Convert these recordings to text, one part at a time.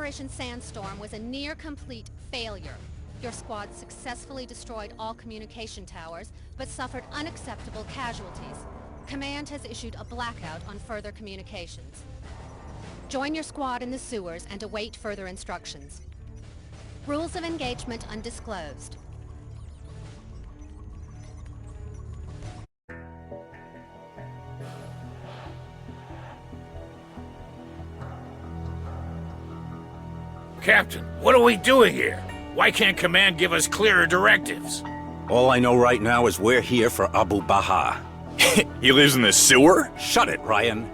Operation Sandstorm was a near-complete failure. Your squad successfully destroyed all communication towers, but suffered unacceptable casualties. Command has issued a blackout on further communications. Join your squad in the sewers and await further instructions. Rules of engagement undisclosed. Captain, what are we doing here? Why can't Command give us clearer directives? All I know right now is we're here for Abu Baha. He lives in the sewer? Shut it, Ryan.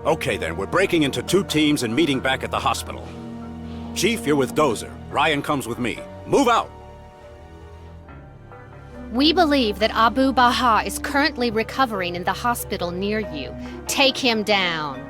Okay then, we're breaking into 2 teams and meeting back at the hospital. Chief, you're with Dozer. Ryan comes with me. Move out! We believe that Abu Baha is currently recovering in the hospital near you. Take him down.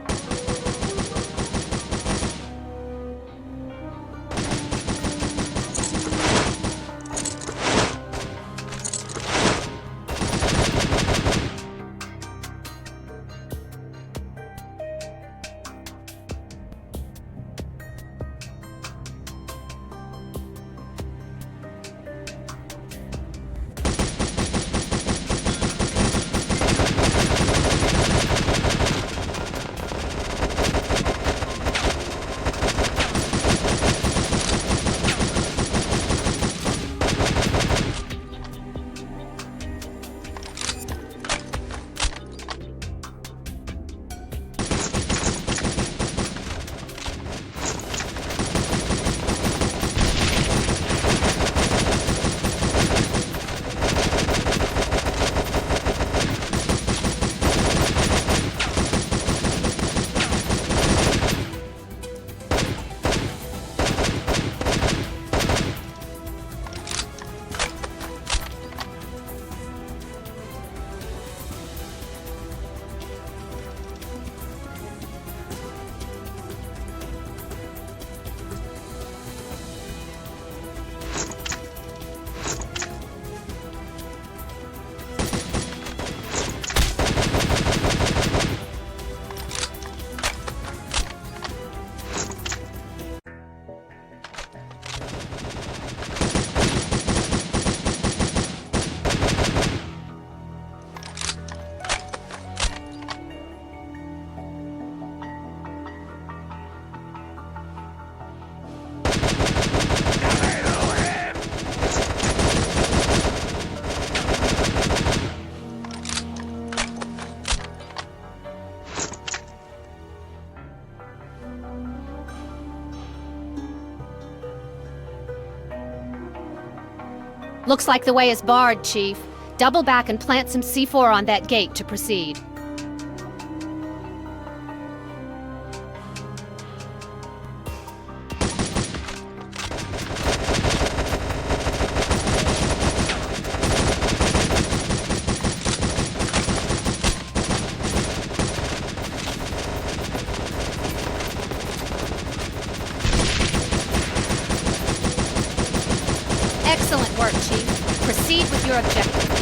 Looks like the way is barred, Chief. Double back and plant some C4 on that gate to proceed. Excellent work, Chief. Proceed with your objective.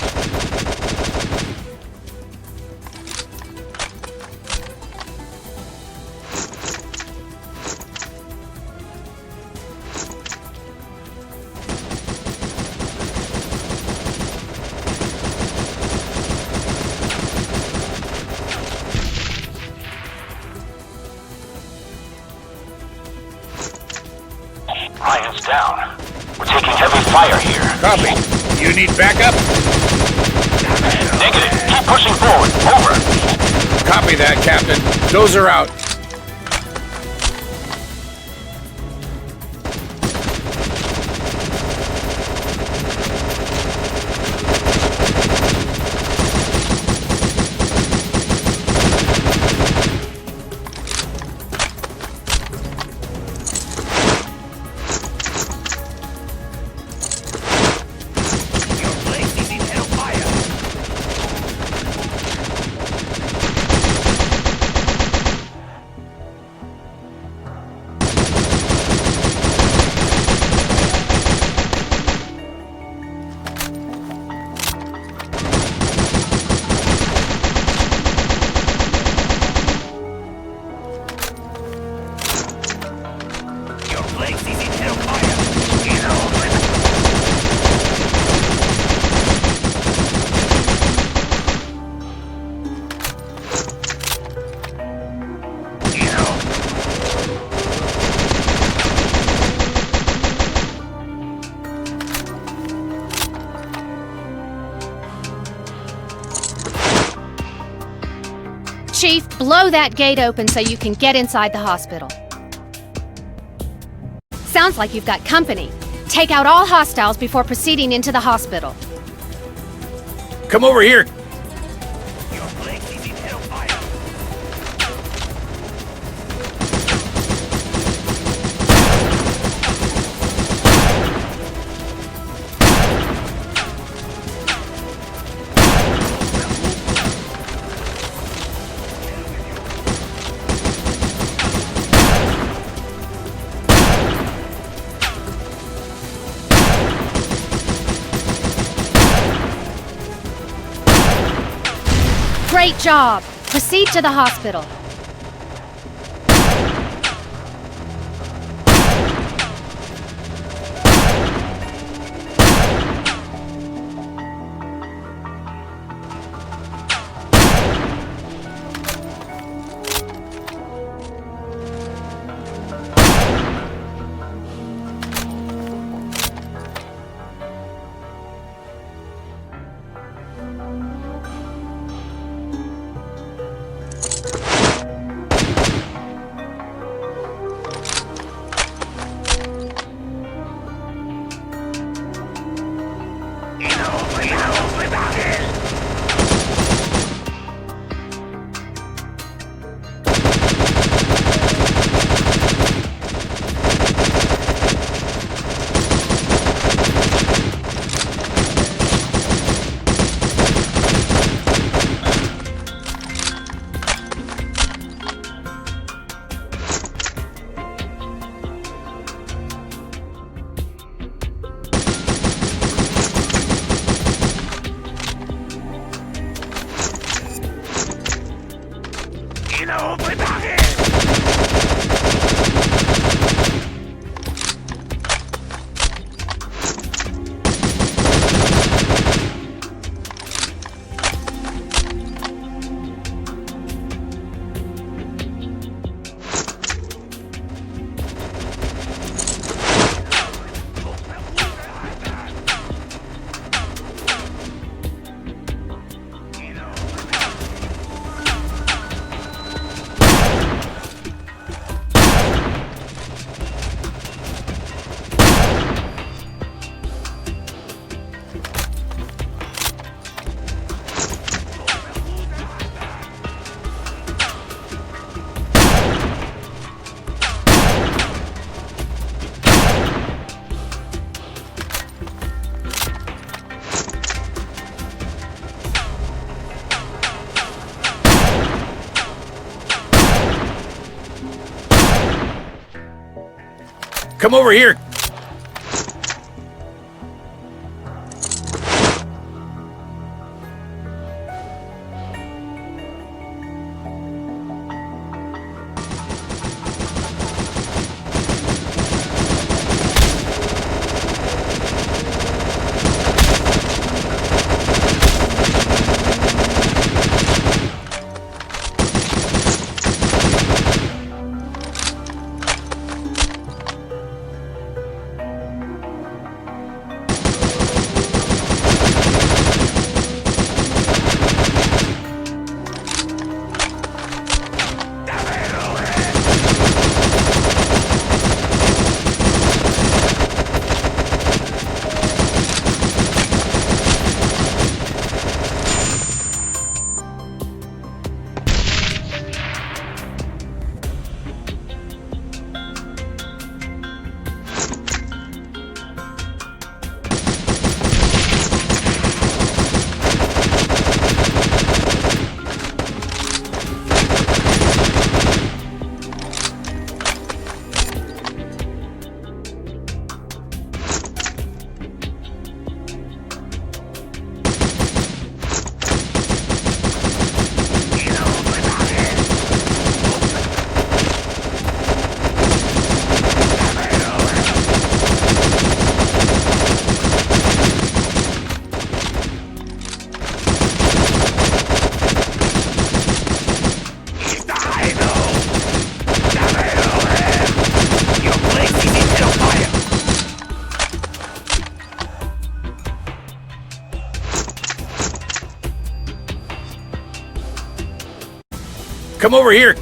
Ryan's down. We're taking heavy fire here. Copy. You need backup? Negative. Keep pushing forward. Over. Copy that, Captain. Dozer out. Chief, blow that gate open so you can get inside the hospital. Sounds like you've got company. Take out all hostiles before proceeding into the hospital. Come over here. Great job! Proceed to the hospital. Come over here. Come over here.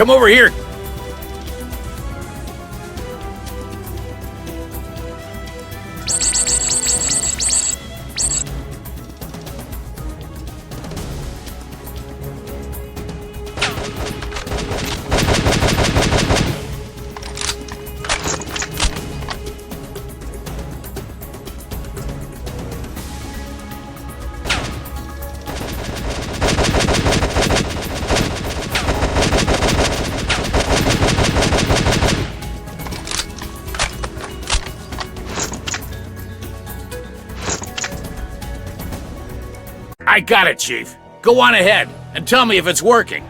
Come over here. I got it, Chief. Go on ahead and tell me if it's working.